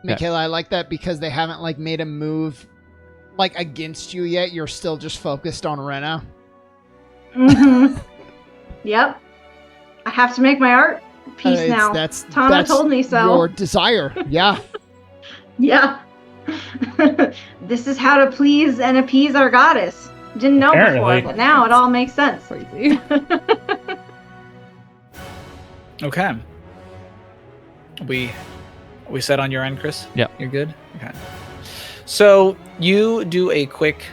Michaela, I like that because they haven't like made a move like against you yet. You're still just focused on Rena. Mm-hmm. Yep. I have to make my art piece now. Tana told me so. Your desire, yeah. Yeah. This is how to please and appease our goddess. Didn't know before, but now it all makes sense. Crazy. Okay. We set on your end, Chris? Yep. You're good? Okay. So you do a quick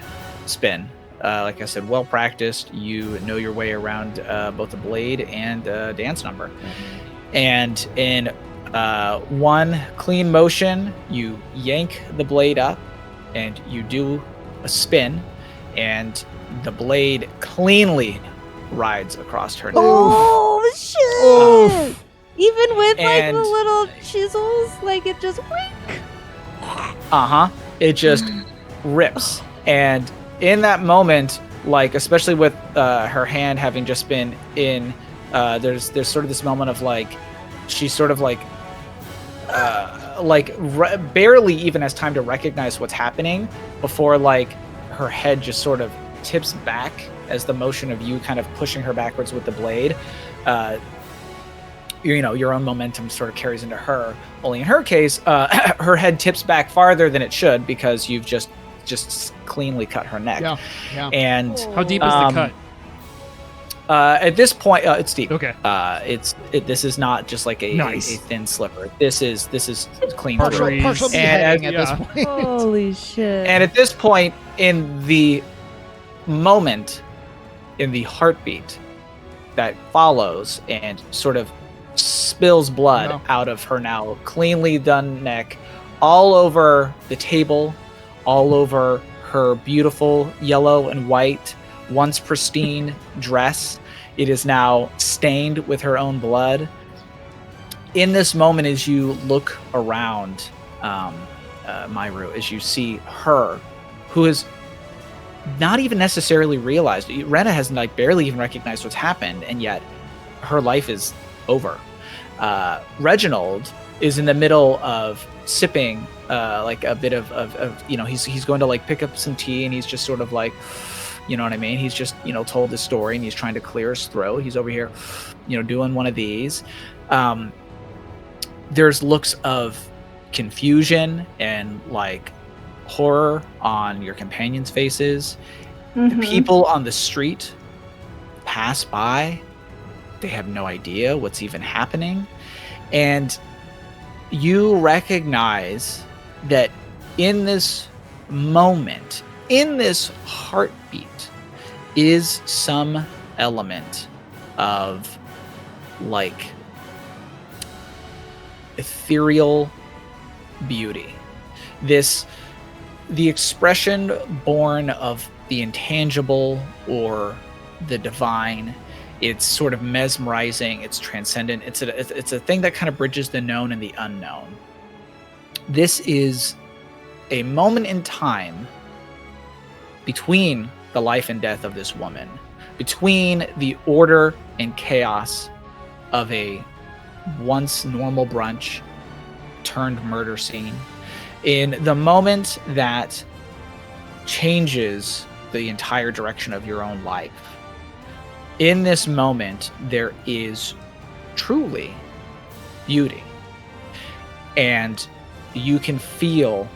spin. Like I said, well practiced. You know your way around both the blade and dance number. Mm-hmm. And in one clean motion, you yank the blade up and you do a spin, and the blade cleanly rides across her neck. Oh, shit! Even with like the little chisels, like it just wink. It just rips. And in that moment, like especially with her hand having just been in, there's sort of this moment of like she's sort of like barely even has time to recognize what's happening before like her head just sort of tips back as the motion of you kind of pushing her backwards with the blade. Your own momentum sort of carries into her. Only in her case, her head tips back farther than it should because you've just cleanly cut her neck. Yeah. And how deep is the cut? At this point, it's deep. Okay. This is not just like a thin slipper. This is clean. Partial beheading at this point. Holy shit. And at this point, in the moment, in the heartbeat that follows and sort of spills blood out of her now cleanly done neck all over the table, all over her beautiful yellow and white, once pristine dress. It is now stained with her own blood. In this moment, as you look around, Myru, as you see her, who has not even necessarily realized, Rena has like barely even recognized what's happened, and yet her life is over. Reginald is in the middle of sipping like a bit of he's going to like pick up some tea, and he's just sort of like, you know what I mean? He's just, told his story and he's trying to clear his throat. He's over here, doing one of these. There's looks of confusion and like horror on your companions' faces. Mm-hmm. The people on the street pass by. They have no idea what's even happening. And you recognize that in this moment, in this heartbeat, is some element of like ethereal beauty. The expression born of the intangible or the divine. It's sort of mesmerizing. It's transcendent. It's a thing that kind of bridges the known and the unknown. This is a moment in time between the life and death of this woman, between the order and chaos of a once normal brunch turned murder scene, in the moment that changes the entire direction of your own life. In this moment, there is truly beauty, and you can feel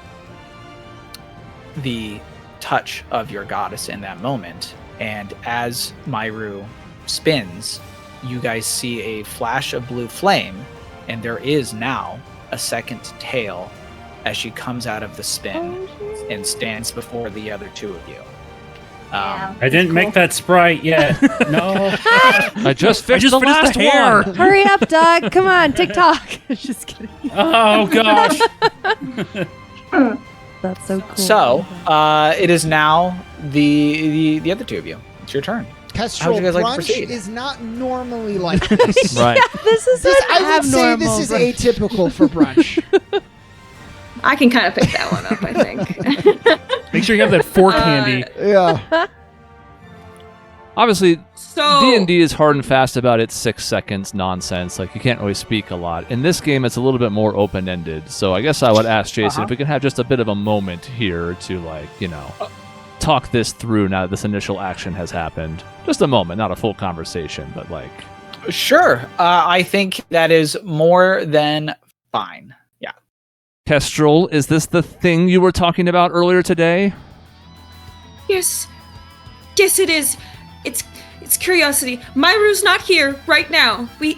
the touch of your goddess in that moment. And as Myru spins, you guys see a flash of blue flame, and there is now a second tail as she comes out of the spin and stands before the other two of you. I didn't make that sprite yet. No. I just finished the last hair. Hurry up, Doug. Come on, TikTok. Just kidding. Oh, gosh. That's so cool. So, it is now the other two of you. It's your turn. Kestrel, How would you guys like to brunch proceed? is not normally like this. Right. Yeah, this is I would say this is atypical for brunch. I can kind of pick that one up, I think. Make sure you have that fork handy. Yeah. Obviously, So D&D is hard and fast about its 6 seconds nonsense. Like, you can't really speak a lot. In this game, it's a little bit more open-ended. So I guess I would ask Jason if we can have just a bit of a moment here to, like, talk this through now that this initial action has happened. Just a moment, not a full conversation, but, like... Sure. I think that is more than fine. Yeah. Kestrel, is this the thing you were talking about earlier today? yes, it is. It's curiosity. Myru's not here right now. We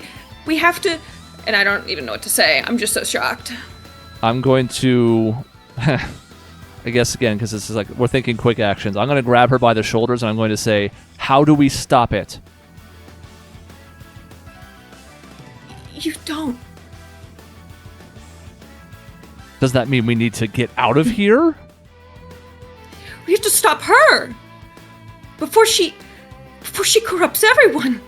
have to, and I don't even know what to say. I'm just so shocked. I'm going to, I guess again, because this is like, we're thinking quick actions. I'm going to grab her by the shoulders and I'm going to say, how do we stop it? You don't. Does that mean we need to get out of here? We have to stop her before she corrupts everyone.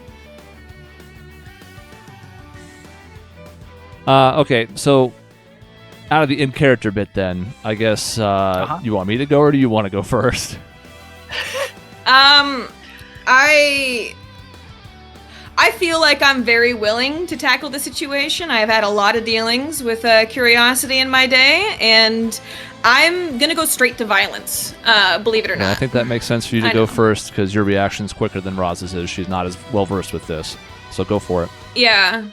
Okay, so out of the in-character bit then, I guess you want me to go or do you want to go first? I feel like I'm very willing to tackle the situation. I've had a lot of dealings with curiosity in my day, and I'm gonna go straight to violence, believe it or Yeah, I not. think that makes sense for you to I go know. first because your reaction's quicker than Roz's is. She's not as well-versed with this. So go for it. Yeah.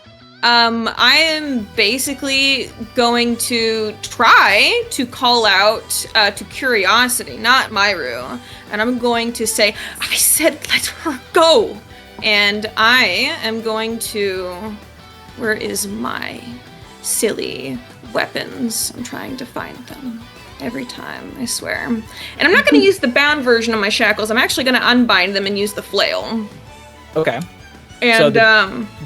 I am basically going to try to call out to curiosity, not Myru. And I'm going to say, I said let her go. And I am going to... Where is my silly weapons? I'm trying to find them every time, I swear. And I'm not going to use the bound version of my shackles. I'm actually going to unbind them and use the flail. Okay. And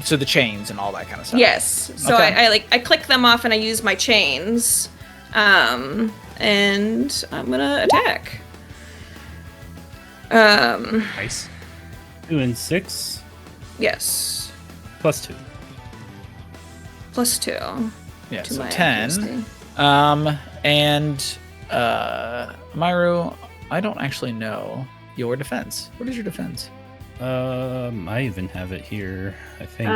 So the chains and all that kind of stuff. yes, so Okay. I click them off and I use my chains, and I'm gonna attack. Nice. 2 and 6 Yes, plus 2. plus 2. Yeah, to so my 10. accuracy. And Myru, I don't actually know your defense. What is your defense? I even have it here, I think.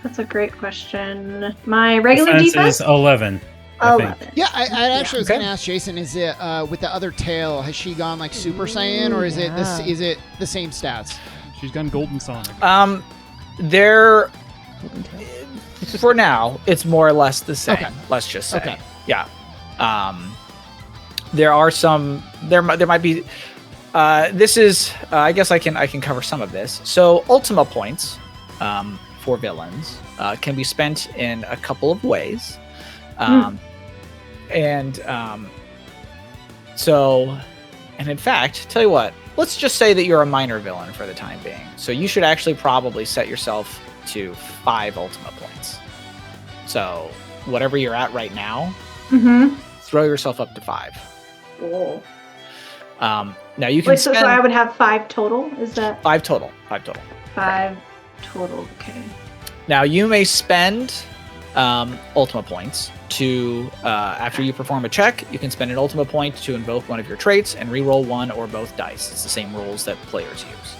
That's a great question. My regular Defense defense? is 11. I think. 11. Yeah, I actually was Okay. going to ask Jason, is it with the other tail, has she gone like Super Saiyan or is it the same stats? She's gone Golden Sonic. There, for now, it's more or less the same. Okay. Let's just say. Okay. Yeah. There are some. There might be. This is. I guess I can cover some of this. So Ultima points for villains can be spent in a couple of ways, and in fact, tell you what. Let's just say that you're a minor villain for the time being. So you should actually probably set yourself to 5 Ultima points. So whatever you're at right now, throw yourself up to 5. Whoa. Now you can Wait, so spend I would have 5 total? Is that 5 total. 5 total. 5 total? Okay. Now you may spend Ultima points to after you perform a check. You can spend an Ultima point to invoke one of your traits and re-roll one or both dice. It's the same rules that players use.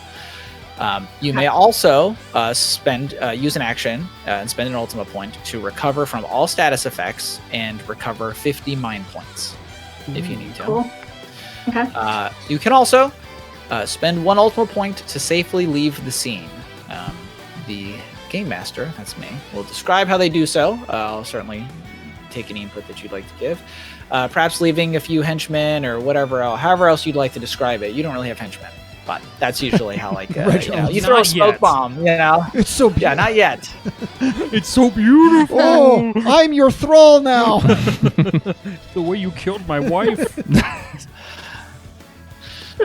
You may also use an action and spend an Ultima point to recover from all status effects and recover 50 mind points if you need to. Cool. Okay. You can also spend 1 Ultima point to safely leave the scene. The Game Master, that's me, will describe how they do so. I'll certainly take any input that you'd like to give. Perhaps leaving a few henchmen or whatever else, however else you'd like to describe it. You don't really have henchmen, but that's usually how, like, you throw a smoke bomb, It's so beautiful. Yeah, not yet. It's so beautiful. Oh, I'm your thrall now. The way you killed my wife.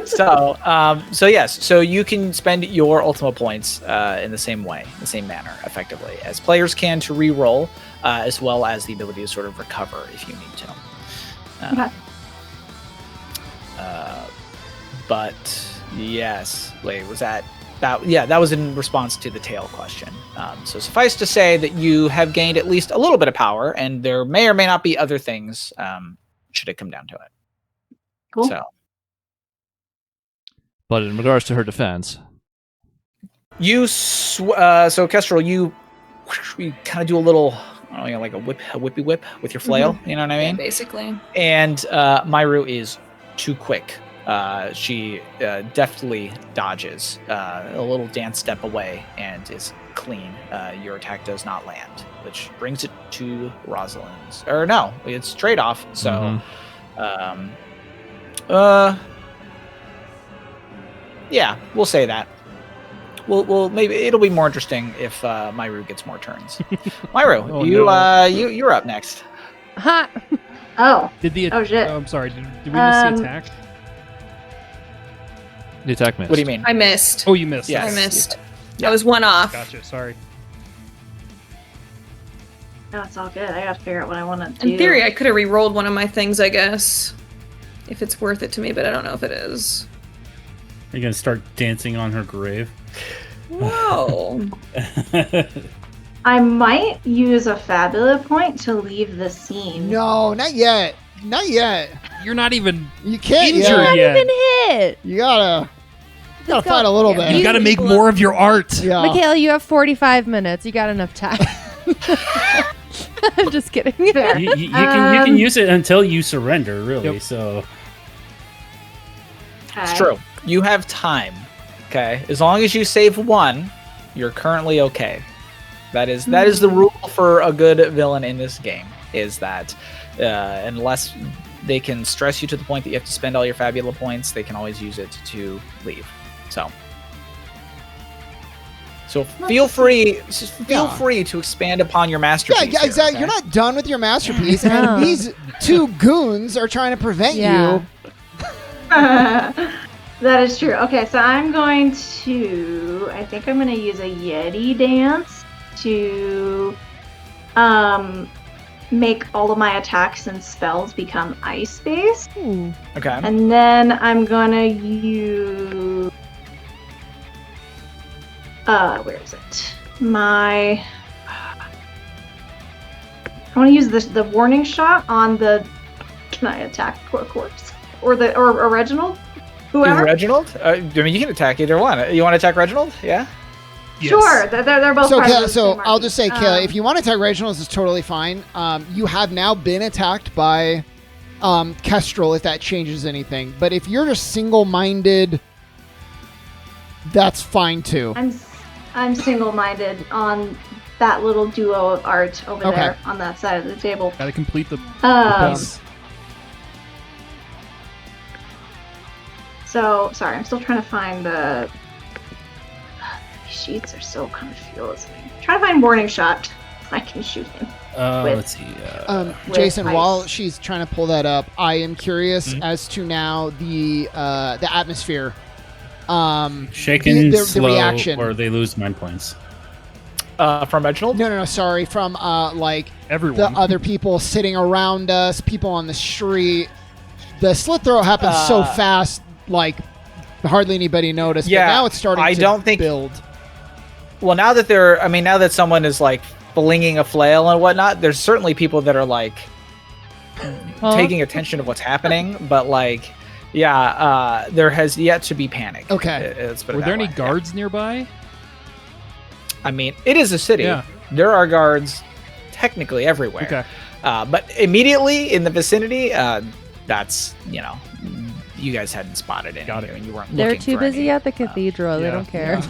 So yes, so you can spend your Ultima points in the same way, the same manner, effectively, as players can to re-roll, as well as the ability to sort of recover if you need to. Okay. But yes, wait, was that? Yeah, that was in response to the tail question. So suffice to say that you have gained at least a little bit of power, and there may or may not be other things should it come down to it. Cool. So. But in regards to her defense, So Kestrel, you kind of do a little, I don't know, like a whippy whip with your flail. You know what I mean? Yeah, basically. And Myru is too quick. She deftly dodges a little dance step away and is clean. Your attack does not land, which brings it to Rosalind's. Or no, it's trade off. So, yeah, we'll say that. We'll maybe it'll be more interesting if Myru gets more turns. Myru, you're up next. Ha! Oh. Shit. Oh, I'm sorry. Did we miss the attack? The attack missed. What do you mean? I missed. Oh, you missed. Yes. I missed. Yeah. I was one off. Gotcha. Sorry. No, it's all good. I gotta figure out what I want to do. In theory, I could have re-rolled one of my things, I guess, if it's worth it to me, but I don't know if it is. You're gonna start dancing on her grave. Whoa. I might use a Fabula point to leave the scene. No, not yet. Not yet. You're not even You can't injured yet. yet. Even hit. You gotta go. fight a little bit. You gotta make more of your art. Yeah. Michaela, you have 45 minutes. You got enough time. I'm just kidding. Fair. You can use it until you surrender, really. Yep. So It's true. You have time. Okay, as long as you save one, you're currently okay. That is the rule for a good villain in this game. Is that unless they can stress you to the point that you have to spend all your Fabula points, they can always use it to leave. So feel free to expand upon your masterpiece. Yeah, exactly. Okay? You're not done with your masterpiece, and these two goons are trying to prevent you. That is true. Okay, so I'm going to... I think I'm going to use a Yeti dance to make all of my attacks and spells become ice-based. Okay. And then I'm going to use... where is it? I want to use the warning shot on the... Can I attack corpse? Or Reginald? Whoever? Reginald? I mean, you can attack either one. You want to attack Reginald? Yeah? Yes. Sure, they're both. So I'll just say, Kayla, if you want to attack Reginald, it's totally fine. You have now been attacked by Kestrel, if that changes anything. But if you're just single-minded, that's fine too. I'm single-minded on that little duo of art over there on that side of the table. Gotta complete the piece. So, sorry, I'm still trying to find the... These sheets are so confusing. Trying to find warning shot. I can shoot him. let's see. Jason, ice. while she's trying to pull that up, I am curious as to now the atmosphere. Shaken, the slow, reaction. or they lose mind points. From Reginald? No, sorry. From like Everyone. the other people sitting around us, people on the street. The slit throat happens so fast, like hardly anybody noticed. Yeah, but now it's starting to build. Well, now that someone is like flinging a flail and whatnot, there's certainly people that are like taking attention of what's happening. But like, there has yet to be panic. Okay. Were there any guards nearby? I mean, it is a city. Yeah. There are guards technically everywhere. Okay. But immediately in the vicinity, that's, you guys hadn't spotted any. Got it. And you weren't They're looking too for busy any. at the cathedral. They don't care.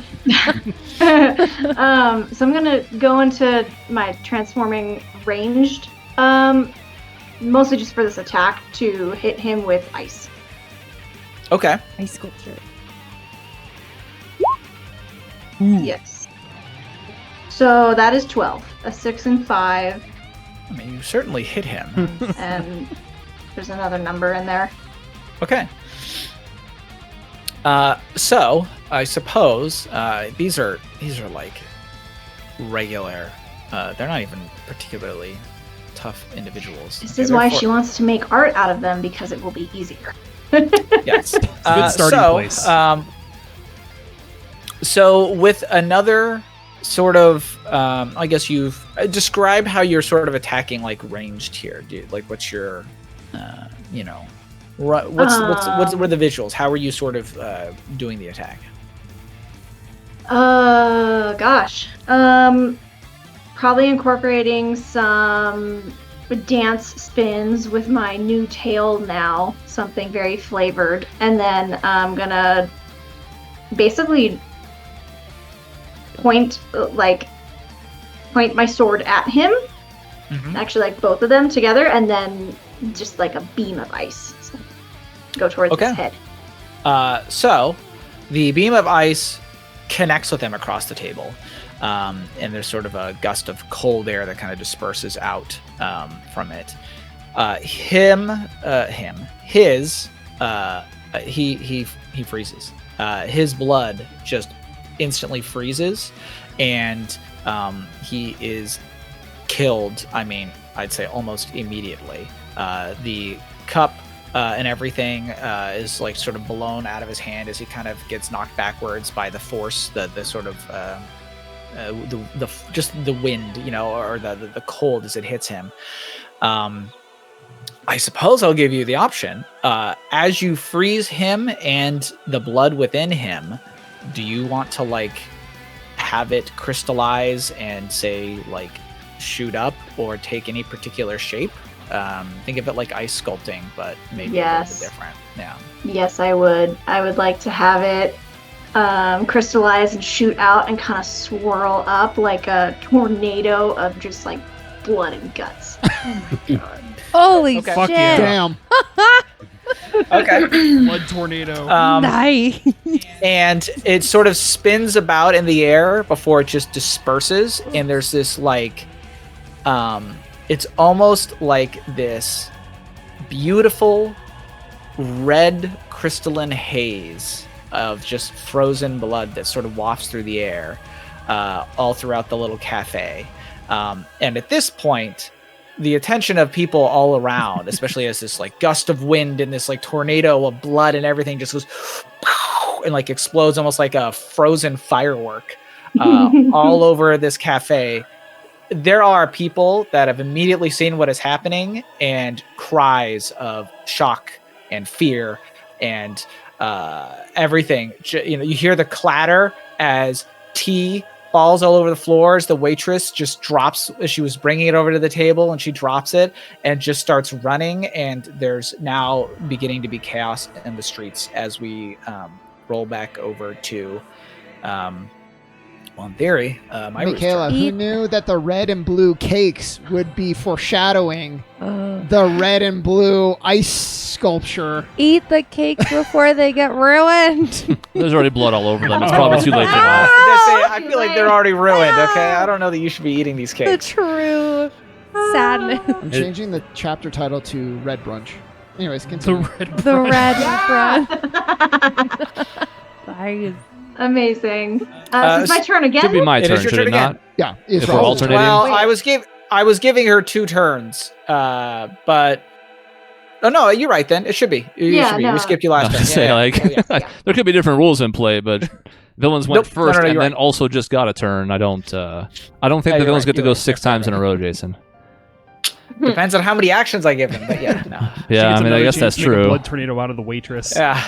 So I'm gonna go into my transforming ranged, mostly just for this attack to hit him with ice. Okay. Ice sculpture. Yes. So that is 12. A 6 and 5. I mean, you certainly hit him. And there's another number in there. Okay. So I suppose these are like regular. They're not even particularly tough individuals. This is why she wants to make art out of them, because it will be easier. Yes. It's a good starting place. So with another sort of, I guess you've describe how you're sort of attacking like ranged here, dude. Like, what's your, what are the visuals? How are you sort of doing the attack? Gosh. Probably incorporating some dance spins with my new tail now, something very flavored, and then I'm gonna basically point my sword at him, actually like both of them together, and then just like a beam of ice go towards his head. So the beam of ice connects with him across the table. And there's sort of a gust of cold air that kind of disperses out from it. He freezes. His blood just instantly freezes, and he is killed. I mean, I'd say almost immediately. The cup and everything is like sort of blown out of his hand as he kind of gets knocked backwards by the force, the sort of the wind, or the cold as it hits him. I suppose I'll give you the option. As you freeze him and the blood within him, do you want to like have it crystallize and say like shoot up or take any particular shape? Think of it like ice sculpting, but maybe a little bit different. Yeah. Yes, I would. I would like to have it crystallize and shoot out and kind of swirl up like a tornado of just like blood and guts. Oh my god. Holy shit. Fuck yeah. Damn. Okay. Blood tornado. Nice. And it sort of spins about in the air before it just disperses, and there's this like it's almost like this beautiful red crystalline haze of just frozen blood that sort of wafts through the air all throughout the little cafe. And at this point, the attention of people all around, especially as this like gust of wind and this like tornado of blood and everything just goes and like explodes almost like a frozen firework all over this cafe. There are people that have immediately seen what is happening, and cries of shock and fear and everything. You hear the clatter as tea falls all over the floors. The waitress just drops as she was bringing it over to the table, and she drops it and just starts running. And there's now beginning to be chaos in the streets as we roll back over to, well, in theory, Michaela, who knew that the red and blue cakes would be foreshadowing the red and blue ice sculpture? Eat the cakes before they get ruined. There's already blood all over them. It's probably too late for that. I feel like they're already ruined, okay? I don't know that you should be eating these cakes. The true sadness. I'm changing the chapter title to Red Brunch. Anyways, continue. The Red Brunch. Nice. Amazing. It's my turn again? Should be my turn, Is your should turn it not? again? Yeah. If we're alternating. Well, I was giving her 2 turns, but oh no, you're right. Then it should be. You should be. We skipped you last turn. There could be different rules in play, but villains went first and then also just got a turn. I don't think the villains get to go 6 times in a row, Jason. Depends on how many actions I give them, but yeah, no. Yeah, I mean, I guess that's true. Blood tornado out of the waitress. Yeah.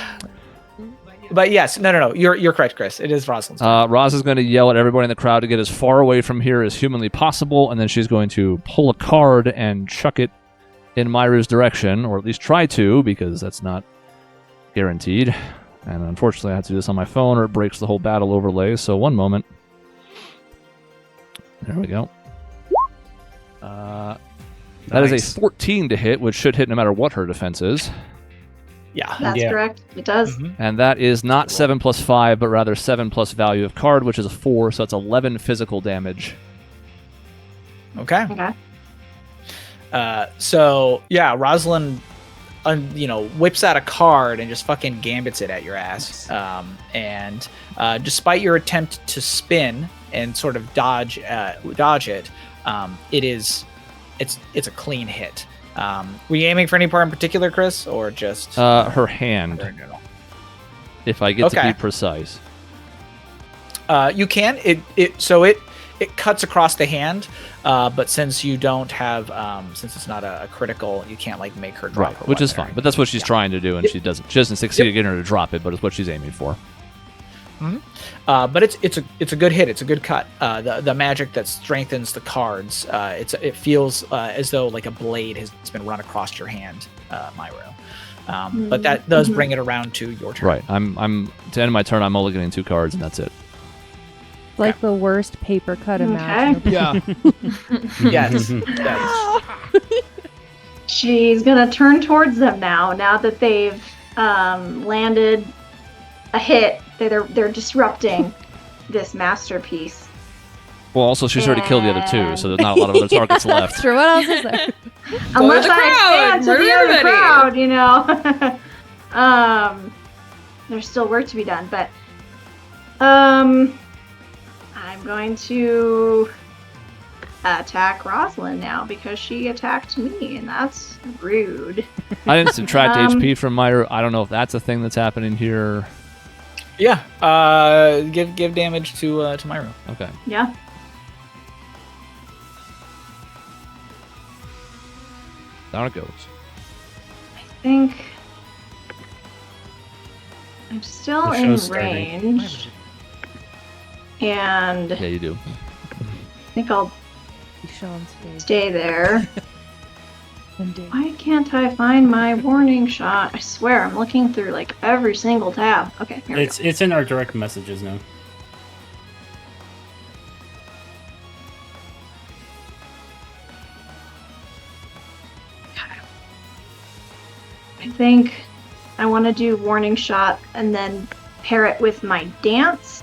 But yes, no. You're correct, Chris. It is Rosalind's turn. Roz is going to yell at everybody in the crowd to get as far away from here as humanly possible, and then she's going to pull a card and chuck it in Myru's direction, or at least try to, because that's not guaranteed. And unfortunately, I have to do this on my phone, or it breaks the whole battle overlay. So 1 moment. There we go. That is a 14 to hit, which should hit no matter what her defense is. Yeah. That's correct. It does. Mm-hmm. And that is not 7 plus 5, but rather 7 plus value of card, which is a 4, so that's 11 physical damage. Okay. So, yeah, Rosalind, whips out a card and just fucking gambits it at your ass. And despite your attempt to spin and sort of dodge it, it's a clean hit. Were you aiming for any part in particular, Chris, or just her hand? If I get to be precise, you can. It cuts across the hand, but since you don't have, since it's not a critical, you can't like make her drop. Right, which is fine. But that's what she's trying to do, and she doesn't. She doesn't succeed at getting her to drop it, but it's what she's aiming for. But it's a good hit. It's a good cut. The magic that strengthens the cards. It feels as though like a blade has been run across your hand, Myro. But that does bring it around to your turn. Right. I'm to end my turn. I'm only getting 2 cards, and that's it. Like the worst paper cut imaginable. Yeah. Yes. She's gonna turn towards them now that they've landed a hit. They're disrupting this masterpiece. Well, also she's already killed the other 2, so there's not a lot of other targets left. That's true. What else is there? Unless the I expand to crowd, the other murder crowd, there's still work to be done, but I'm going to attack Rosalind now because she attacked me, and that's rude. I didn't subtract HP from Myra. I don't know if that's a thing that's happening here. Yeah. Give damage to Myro. Okay. Yeah. Down it goes. I think I'm still The in show's starting. range. And Yeah, you do. I think I'll Sean's face. stay there. And do. Why can't I find my warning shot? I swear, I'm looking through like every single tab. Okay, here we go. It's in our direct messages now. I think I want to do warning shot and then pair it with my dance.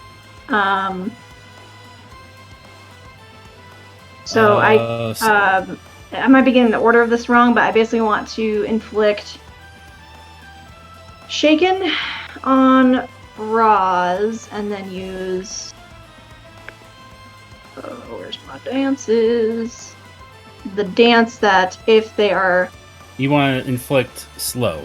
So I might be getting the order of this wrong, but I basically want to inflict Shaken on Roz and then use. Where's my dances? The dance that if they are. You want to inflict slow.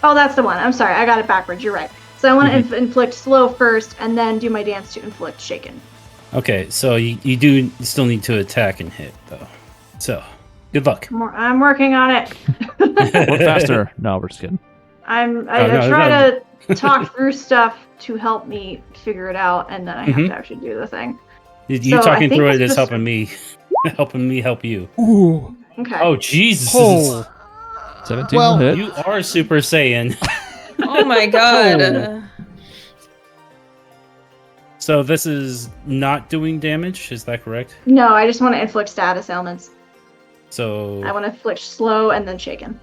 Oh, that's the one. I'm sorry, I got it backwards. You're right. So I want to inflict slow first, and then do my dance to inflict shaken. Okay, so you do still need to attack and hit, though. So, good luck. I'm working on it. Work faster. No, we're just kidding. I try to talk through stuff to help me figure it out, and then I have to actually do the thing. You So I talking think through it's it is just- helping me, helping me help you. Ooh. Okay. Oh Jesus! Oh. 17 Well, will hit. You are Super Saiyan. Oh my god. So this is not doing damage, is that correct? No, I just want to inflict status ailments. So I want to inflict slow and then shaken.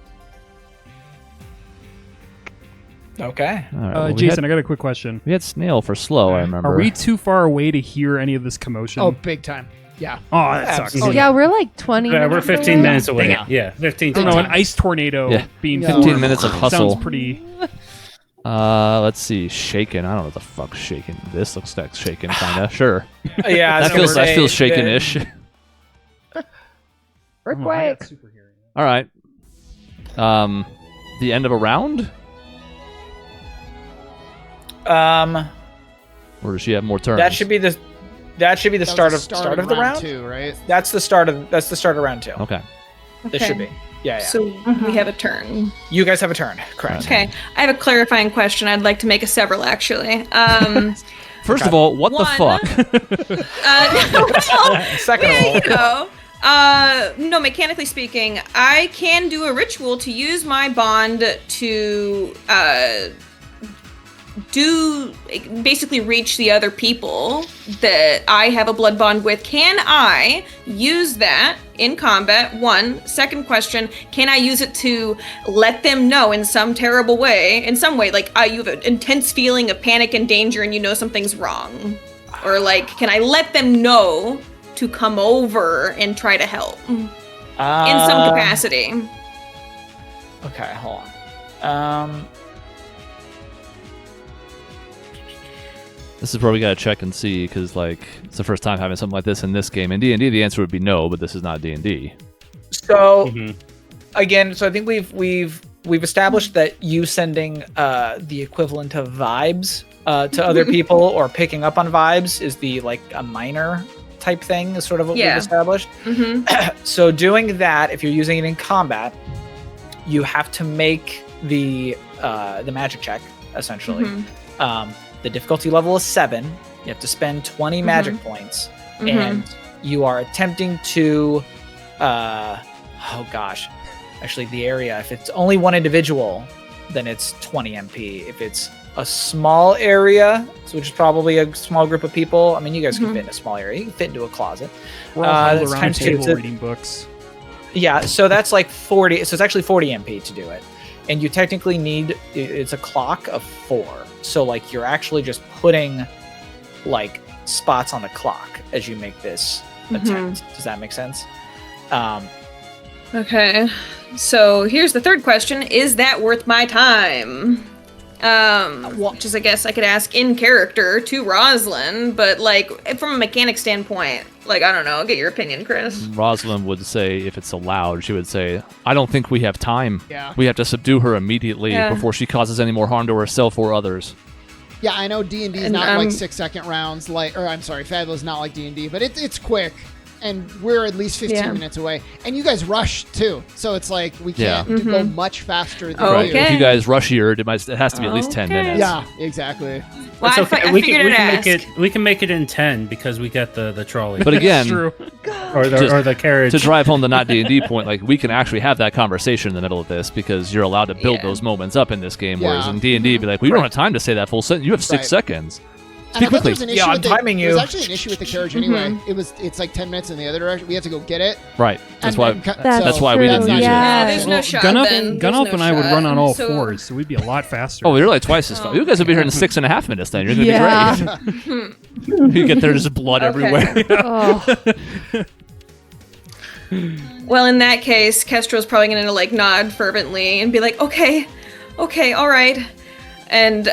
Okay. All right, well, we Jason, had- I got a quick question. we had snail for slow, I remember. Are we too far away to hear any of this commotion? Oh, big time. Yeah. Oh, that sucks. Oh, Yeah, we're like 20 yeah, minutes we're 15 away. minutes away. Dang it. Yeah, 15. I don't know, an ice tornado Yeah. being Yeah. 15 formed minutes of hustle. sounds pretty. Let's see. Shaken. I don't know what the fuck's shaken. This looks like shaken, kinda. Sure. Yeah. That feels shaken-ish. Earthquake. All right. The end of a round, or does she have more turns? That should be the start of the round. 2, right? That's the start of round 2. Okay. This should be. Yeah. So we have a turn. You guys have a turn. Correct. Okay, I have a clarifying question. I'd like to make several, actually. First of all, what the One. fuck? Well, Second of all, you know, no, mechanically speaking, I can do a ritual to use my bond to basically reach the other people that I have a blood bond with. Can I use that in combat? One. Second question, can I use it to let them know in some terrible way, like you have an intense feeling of panic and danger and you know something's wrong? Or like, can I let them know to come over and try to help in some capacity? Okay, hold on. This is where we gotta check and see, because like it's the first time having something like this in this game. In D&D, the answer would be no, but this is not D&D. So again, so I think we've established that you sending the equivalent of vibes to other people or picking up on vibes is the like a minor type thing is sort of what we've established. So doing that, if you're using it in combat, you have to make the magic check essentially. The difficulty level is 7. You have to spend 20 magic points, and you are attempting to. Oh gosh, actually, the area. If it's only one individual, then it's 20 MP. If it's a small area, which is probably a small group of people. I mean, you guys can fit in a small area. You can fit into a closet. We're all huddled that's around a times table two. reading books. Yeah, so that's like 40. So it's actually 40 MP to do it. And you technically need, it's a clock of 4. So like you're actually just putting like spots on the clock as you make this attempt. Does that make sense? Okay. So here's the third question. Is that worth my time? Which is, I guess I could ask in character to Rosalind, but like from a mechanic standpoint, like, I don't know, I'll get your opinion, Chris. Rosalind would say, if it's allowed, she would say, I don't think we have time. Yeah. We have to subdue her immediately Yeah. before she causes any more harm to herself or others. Yeah, I know D&D is And, not like 6-second rounds, Fabula's not like D&D, but it's quick, and we're at least 15 minutes away. And you guys rush, too, so it's like we can't go much faster than Right. you. If you guys rush here, it has to be at least 10 minutes. Yeah, exactly. Well, It's okay. I we figured can I'd make ask. it. We can make it in 10 because we got the trolley. But again, True. or the carriage. to drive home the not D&D point, like, we can actually have that conversation in the middle of this because you're allowed to build those moments up in this game, whereas Yeah. in D&D, be like, we don't have time to say that full sentence. You have 6 seconds. And I Speak thought there quickly. was an issue Yeah, I'm with the, timing There was you. actually an issue with the carriage anyway. It's like 10 minutes in the other direction. We have to go get it. Right. That's And why. then That's why we didn't use it. Yeah, there's no Well, shot Gun Up, then. Gun There's Up no and I would shot. run on all So- fours, so we'd be a lot faster. Oh, you're like twice as fast. You guys will be here in 6.5 minutes then. You're going to be great. You get there, there's blood Okay. everywhere. Oh. Well, in that case, Kestrel's probably gonna like nod fervently and be like, okay, all right. And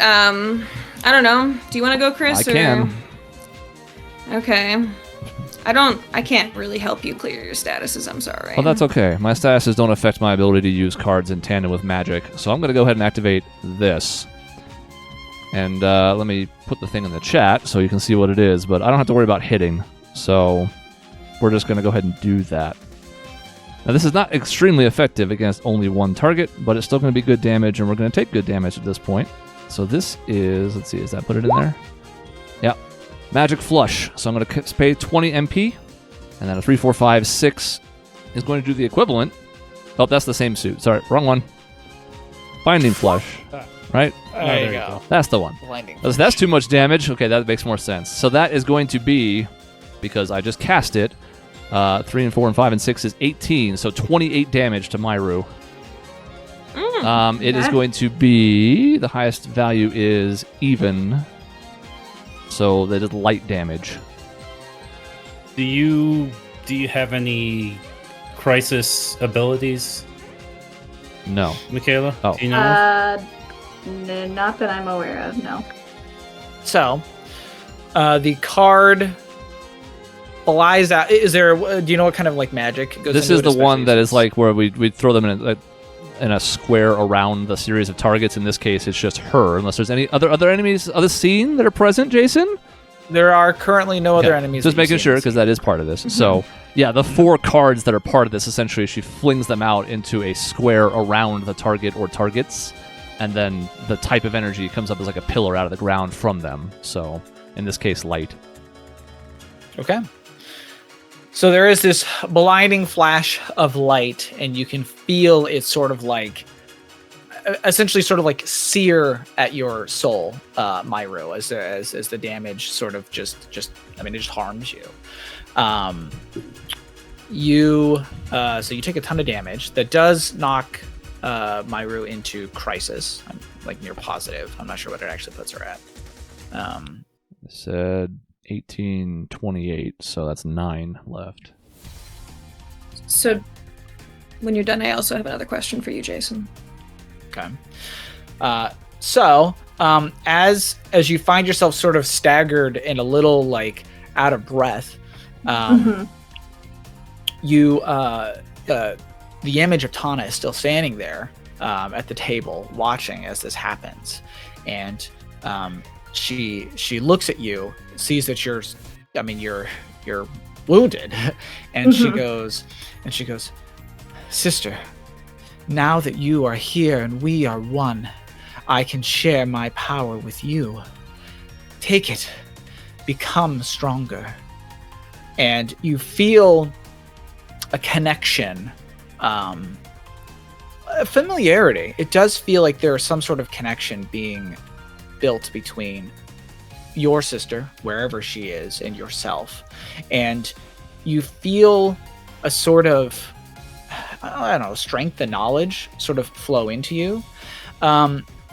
I don't know. Do you want to go, Chris? I can. Okay. I can't really help you clear your statuses. I'm sorry. Well, that's okay. My statuses don't affect my ability to use cards in tandem with magic, so I'm going to go ahead and activate this. And let me put the thing in the chat so you can see what it is, but I don't have to worry about hitting, so we're just going to go ahead and do that. Now, this is not extremely effective against only one target, but it's still going to be good damage, and we're going to take good damage at this point. So this is, let's see, does that put it in there? Yeah. Magic Flush. So I'm going to pay 20 MP, and then a 3, 4, 5, 6 is going to do the equivalent. Oh, that's the same suit. Sorry, wrong one. Binding Flush. Right? There you go. That's the one. Blinding. That's too much damage. Okay, that makes more sense. So that is going to be, because I just cast it, 3 and 4 and 5 and 6 is 18, so 28 damage to Myru. It is going to be, the highest value is even, so that is light damage. Do you have any crisis abilities, No. Michaela? Oh. Do you know? Not that I'm aware of, no. So, the card flies out. Is there? Do you know what kind of like magic goes This into is it, the especially one that since- is like where we throw them in a square around the series of targets. In this case, it's just her, unless there's any other enemies of the scene that are present, Jason? There are currently no other Okay. enemies. Just that you making see sure, in this because that is part of this. So, yeah, the 4 cards that are part of this, essentially, she flings them out into a square around the target or targets, and then the type of energy comes up as like a pillar out of the ground from them. So, in this case, light. Okay. So there is this blinding flash of light, and you can feel it sort of like, essentially sort of like sear at your soul, Myro, as the damage sort of just I mean, it just harms you. So you take a ton of damage that does knock Myro into crisis. I'm like near positive. I'm not sure what it actually puts her at. It said 1828, so that's 9 left. So, when you're done, I also have another question for you, Jason. Okay. So, as you find yourself sort of staggered and a little like out of breath, you the image of Tana is still standing there at the table, watching as this happens, and she looks at you, sees that you're wounded, and she goes, "Sister, now that you are here and we are one, I can share my power with you. take it, become stronger, and you feel a connection, a familiarity. It does feel like there is some sort of connection being built between your sister, wherever she is, and yourself. And you feel a sort of, I don't know, strength and knowledge sort of flow into you.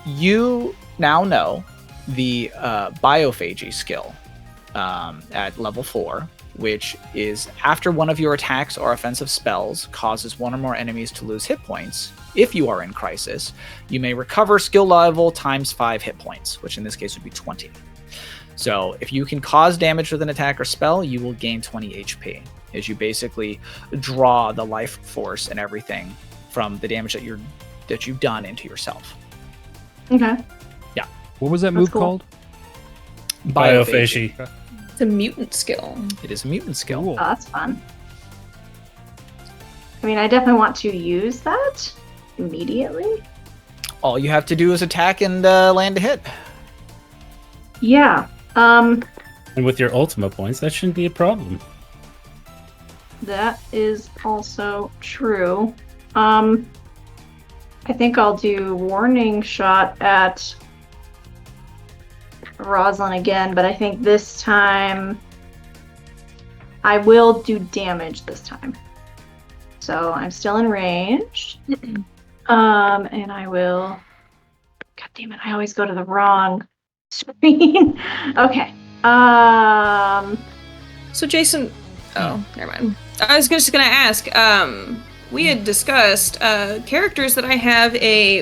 You now know the biophagy skill at level 4, which is after one of your attacks or offensive spells causes one or more enemies to lose hit points. If you are in crisis, you may recover skill level times 5 hit points, which in this case would be 20. So if you can cause damage with an attack or spell, you will gain 20 HP as you basically draw the life force and everything from the damage that you've done into yourself. Okay. Yeah. What was that That's move cool. called? Biophagy. It's a mutant skill. It is a mutant skill. Cool. Oh, that's fun. I mean, I definitely want to use that immediately. All you have to do is attack and land a hit. Yeah. And with your Ultima points, that shouldn't be a problem. That is also true. I think I'll do warning shot at Rosalind again, but I think this time I will do damage this time. So I'm still in range. And I will... God damn it, I always go to the wrong screen. Okay. So Jason, never mind. I was just gonna ask. We had discussed characters that I have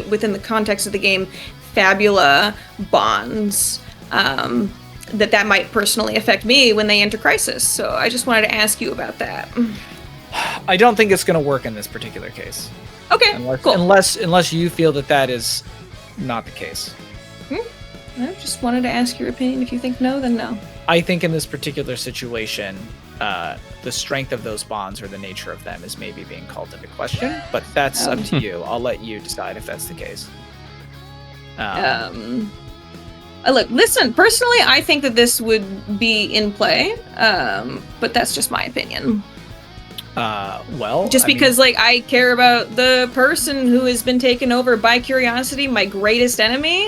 within the context of the game, Fabula bonds. That might personally affect me when they enter crisis. So I just wanted to ask you about that. I don't think it's going to work in this particular case. Okay, cool. Unless you feel that is not the case. I just wanted to ask your opinion. If you think no, then no. I think in this particular situation, the strength of those bonds or the nature of them is maybe being called into question, but that's up to you. I'll let you decide if that's the case. Look, listen, personally, I think that this would be in play, but that's just my opinion. Because I care about the person who has been taken over by curiosity, my greatest enemy.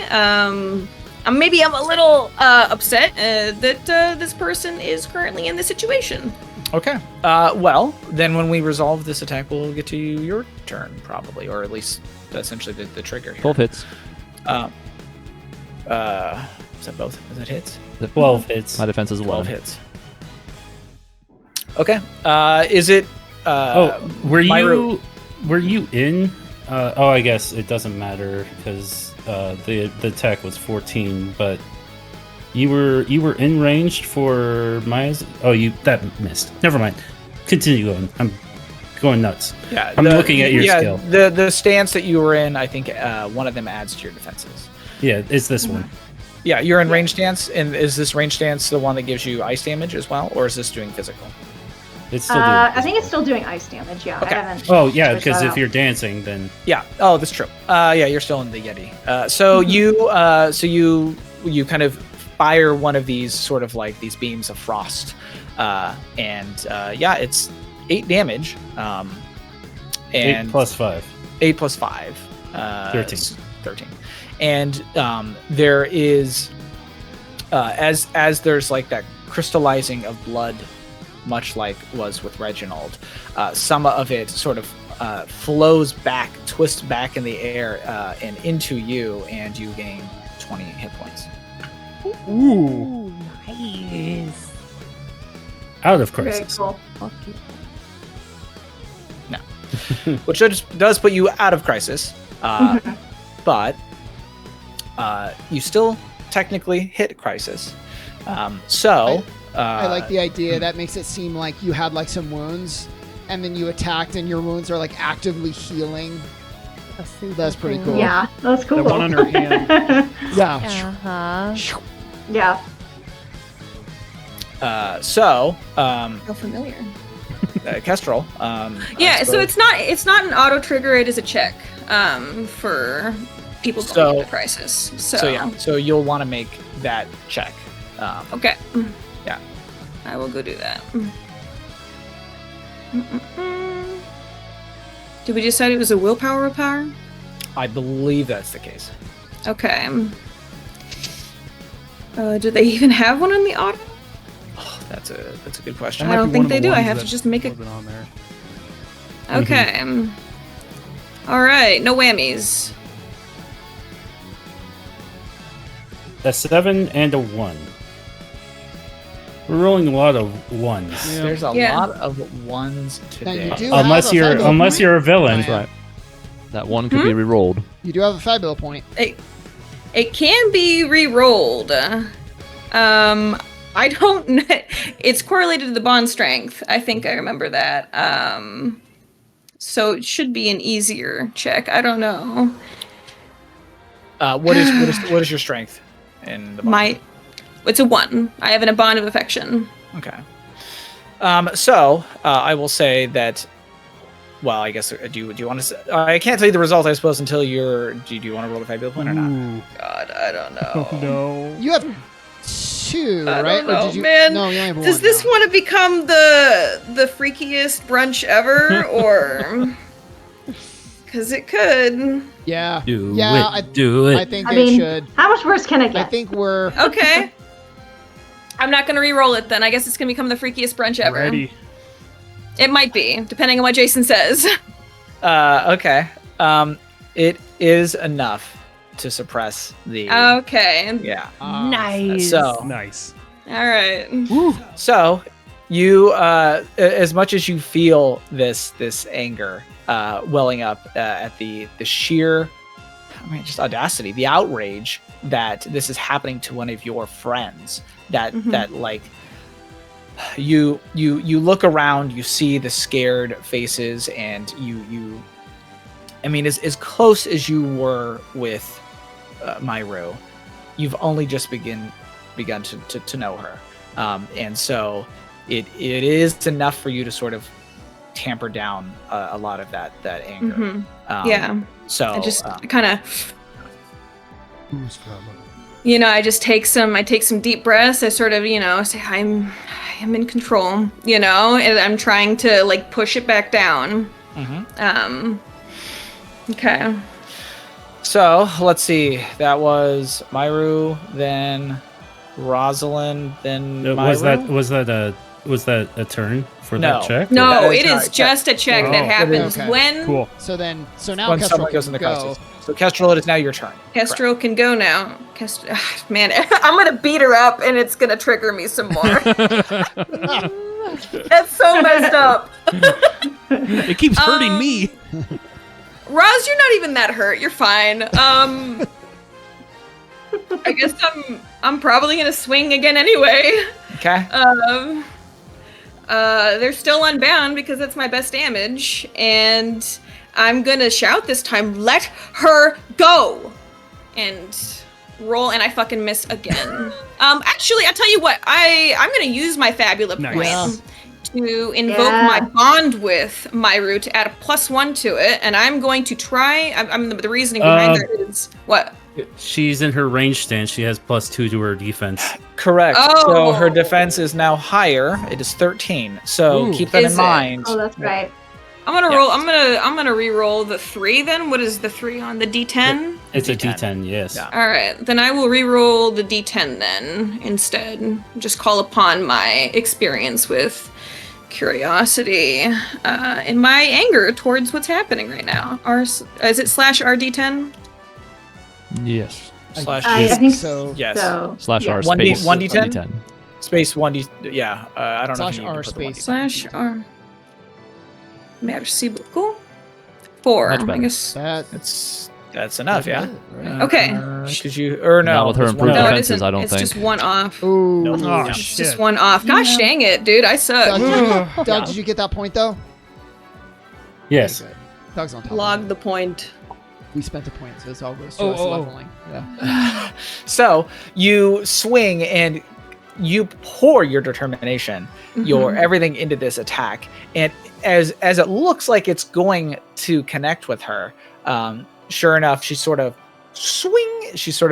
Maybe I'm a little upset that this person is currently in this situation. Okay. Then when we resolve this attack, we'll get to your turn, probably, or at least essentially the trigger here. 12 hits. Is that both? Is that hits? 12 hits. My defense is 12 11. hits. Okay. Is it... were you in? I guess it doesn't matter because the tech was 14, but you were in range for Maya's. That missed. Never mind. Continue going. I'm going nuts. Yeah, I'm looking at your skill. The stance that you were in, I think one of them adds to your defenses. Yeah, it's this one. Yeah, you're in range stance, and is this range stance the one that gives you ice damage as well, or is this doing physical? It's still doing I think it's still doing ice damage, yeah. Okay. I haven't because if you're dancing, then... Yeah, that's true. You're still in the Yeti. So you kind of fire one of these sort of like these beams of frost. It's 8 damage. And 8 plus 5. 8 plus 5. 13. And there is, as there's like that crystallizing of blood, much like was with Reginald, some of it sort of flows back, twists back in the air and into you, and you gain 20 hit points. Ooh, nice. Out of crisis. Very cool. No. Which does put you out of crisis, but you still technically hit crisis. I like the idea. That makes it seem like you had like some wounds, and then you attacked, and your wounds are like actively healing. That's pretty cool. Yeah, that's cool. The one on her hand. Yeah. Yeah. How familiar. Kestrel. So it's not an auto trigger. It is a check for people going into crisis. So you'll want to make that check. Okay. Yeah. I will go do that. Did we decide it was a willpower power? I believe that's the case. Okay. Do they even have one in the auto? Oh, that's a good question. I don't think they do. I have to just make it. On there. Okay. All right. No whammies. A 7 and a 1. We're rolling a lot of ones. Yeah. There's a Yeah. lot of ones today. you do Unless have a you're fabulous unless point. you're a villain. That's right. That one could be re-rolled. You do have a fabula point. It can be re-rolled. I don't know. It's correlated to the bond strength. I think I remember that. So it should be an easier check. I don't know. What is your strength in the bond? It's a 1. I have a bond of affection. Okay. So I will say that. Well, I guess do you want to? I can't tell you the result, I suppose, until you're. Do you want to roll the fabula point or not? Ooh. God, I don't know. Oh no. You have 2, I right? don't know, Or did you? man. No, you only have Does one this now. want to become the freakiest brunch ever, or? Because it could. Yeah. Do Yeah, it. Do it. I think I they mean, should. how much worse can it I get? think we're. Okay. I'm not gonna re-roll it then. I guess it's gonna become the freakiest brunch ever. Ready. It might be, depending on what Jason says. Okay. It is enough to suppress the. Okay. Yeah. Nice. So Nice. All right. So, you, as much as you feel this anger welling up at the sheer, just audacity, the outrage that this is happening to one of your friends, that like you look around, you see the scared faces, and you. I mean, as close as you were with Myru, you've only just begun to know her. And so it is enough for you to sort of tamper down a lot of that anger. Yeah. So I just kind of, I just take some deep breaths. I sort of, say I'm in control, and I'm trying to like push it back down. Okay. So let's see. That was Myru, then Rosalind, then Myru. Was that a turn for No. that check? No, That is it is not- just a check Oh. that happens Okay. when Cool. So now When Kestrel someone goes can into go. crisis. So Kestrel, it is now your turn. Kestrel can go now. Man, I'm gonna beat her up and it's gonna trigger me some more. That's so messed up. It keeps hurting me. Roz, you're not even that hurt. You're fine. I guess I'm probably gonna swing again anyway. Okay. They're still unbound because that's my best damage, and I'm gonna shout this time, "Let her go!" and roll, and I fucking miss again. Actually, I'll tell you what. I'm gonna use my Fabula Nice. point Yeah. to invoke my bond with Myru to add a +1 to it, and I'm going to try. The reasoning behind that is what. She's in her range stance. She has +2 to her defense. Correct. Oh. So her defense is now higher. It is 13. So Ooh. keep that Is in it? mind. Oh, that's right. I'm gonna Yes. roll. I'm gonna re-roll the 3 then. What is the 3 on the D10? It's a D10. D10, yes. Yeah. All right, then I will re-roll the D10 then instead. Just call upon my experience with curiosity and my anger towards what's happening right now. Is it /RD10? Yes. Slash I Yes. think So- so. Yes. Slash Yeah. R 1D space 1d10? Space 1D. Yeah. I don't know. Slash if you R can put the 1D10. space. /R. Cool. 4. Much I better. guess. That's enough. Yeah. Okay. Because you or no? Not with her it's improved one No, off. it defenses, isn't. I don't it's think. just 1 off. Ooh. No. Oh, Yeah. It's shit. just 1 off. Gosh dang it, dude! I suck. Doug, did you get that point though? Yes. Okay, good. Doug's on top. Log of the point. it. We spent a point, so it's all goes to Oh, us oh, oh. leveling. Yeah. So you swing and you pour your determination, your everything into this attack, and as it looks like it's going to connect with her, sure enough, she sort of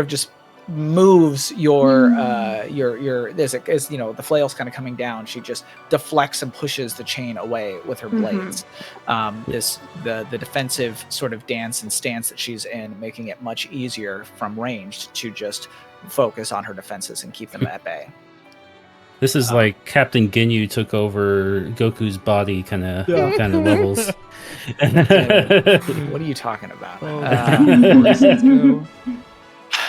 just moves your there's as you know the flail's kind of coming down. She just deflects and pushes the chain away with her blades. The defensive sort of dance and stance that she's in, making it much easier from ranged to just focus on her defenses and keep them at bay. This is like Captain Ginyu took over Goku's body kind of levels. What are you talking about?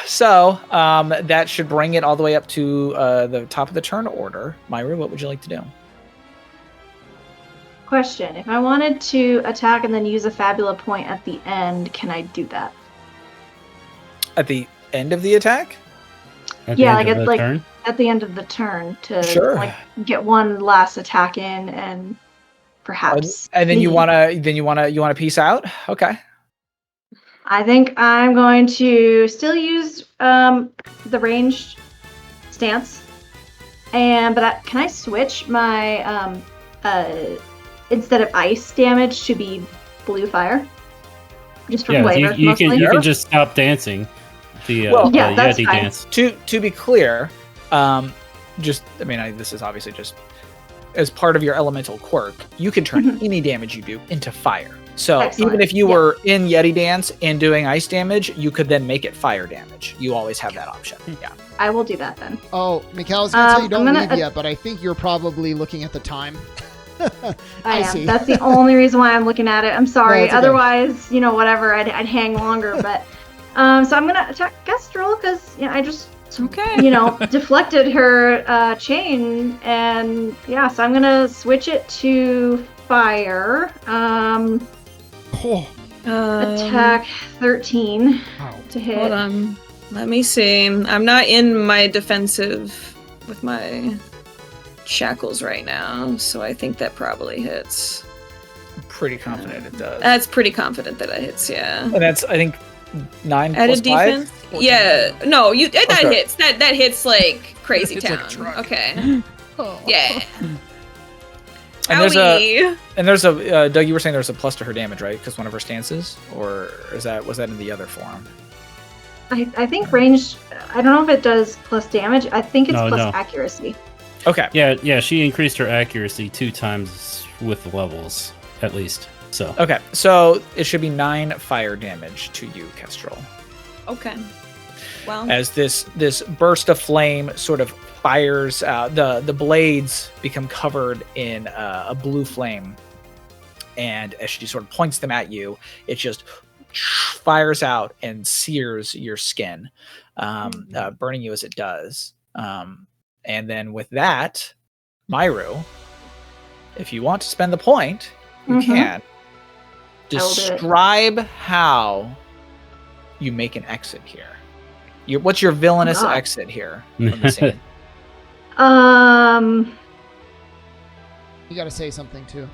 So that should bring it all the way up to the top of the turn order. Myru, what would you like to do? Question: if I wanted to attack and then use a Fabula point at the end, can I do that? At the end of the attack? At the end of the turn to get one last attack in and perhaps. And then you wanna peace out? Okay. I think I'm going to still use the ranged stance, but can I switch my instead of ice damage to be blue fire? Just for flavor. You can just stop dancing. The Yeti dance. To be clear, this is obviously just as part of your elemental quirk. You can turn any damage you do into fire. So even if you were in Yeti dance and doing ice damage, you could then make it fire damage. You always have that option. Yeah. I will do that then. Oh, Mikhail's gonna tell you don't leave yet, but I think you're probably looking at the time. I am. That's the only reason why I'm looking at it. I'm sorry. Okay. Otherwise, whatever, I'd hang longer. But so I'm gonna attack Kestrel because I just deflected her chain, and so I'm gonna switch it to fire. Attack 13 to hit. Hold on. Let me see. I'm not in my defensive with my shackles right now, so I think that probably hits. I'm pretty confident it does. That's pretty confident that it hits, yeah. And that's, I think, 9 Added plus defense? 5? Yeah. No, that hits. That hits like crazy town. Like okay. Yeah. And there's a Doug, you were saying there's a plus to her damage, right? Because one of her stances, or was that in the other form? I think ranged. I don't know if it does plus damage. I think it's plus accuracy. Okay. Yeah. She increased her accuracy 2 times with the levels, at least. So. Okay. So it should be 9 fire damage to you, Kestrel. Okay. Well. As this burst of flame sort of fires out, the blades become covered in a blue flame, and as she sort of points them at you, it just fires out and sears your skin, burning you as it does. And then with that, Myru, if you want to spend the point, you can. Describe how you make an exit here. What's your villainous exit here from the scene? You got to say something too.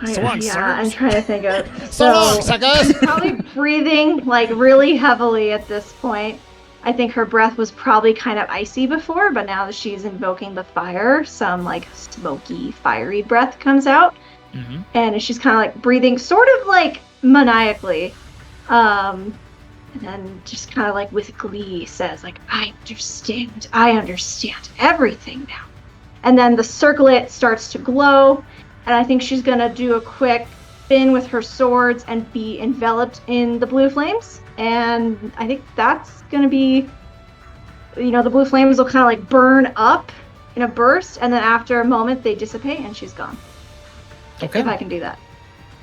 I'm trying to think of. So long, suckers. Probably breathing like really heavily at this point. I think her breath was probably kind of icy before, but now that she's invoking the fire, some like smoky, fiery breath comes out, and she's kind of like breathing, sort of like maniacally, and then just kind of like with glee says like, I understand everything now. And then the circlet starts to glow, and I think she's gonna do a quick spin with her swords and be enveloped in the blue flames. And I think that's gonna be, the blue flames will kind of like burn up in a burst, and then after a moment they dissipate and she's gone. Okay. If I can do that.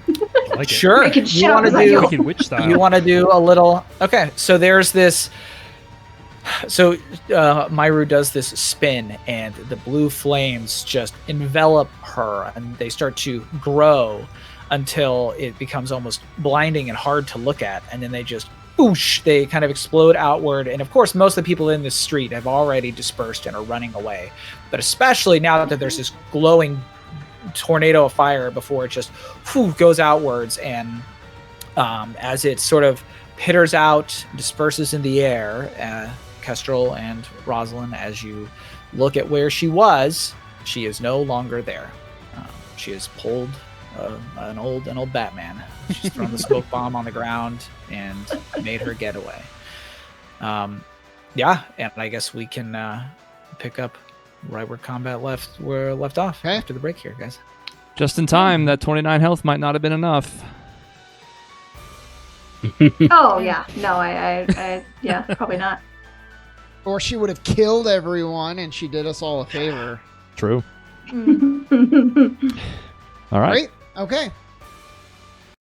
I like sure. You want to do a little. Okay, so there's this. So Myru does this spin, and the blue flames just envelop her, and they start to grow until it becomes almost blinding and hard to look at, and then they just whoosh, they kind of explode outward. And of course, most of the people in this street have already dispersed and are running away, but especially now that there's this glowing tornado of fire before it just goes outwards, and as it sort of pitters out, disperses in the air, Kestrel and Rosalind, as you look at where she was, she is no longer there. She has pulled an old Batman. She's thrown the smoke bomb on the ground and made her getaway. Yeah, and I guess we can pick up right where combat left off after the break here, guys. Just in time. That 29 health might not have been enough. Oh yeah, no, I yeah, probably not. Or she would have killed everyone, and she did us all a favor. True. Mm. All right. Great. Okay.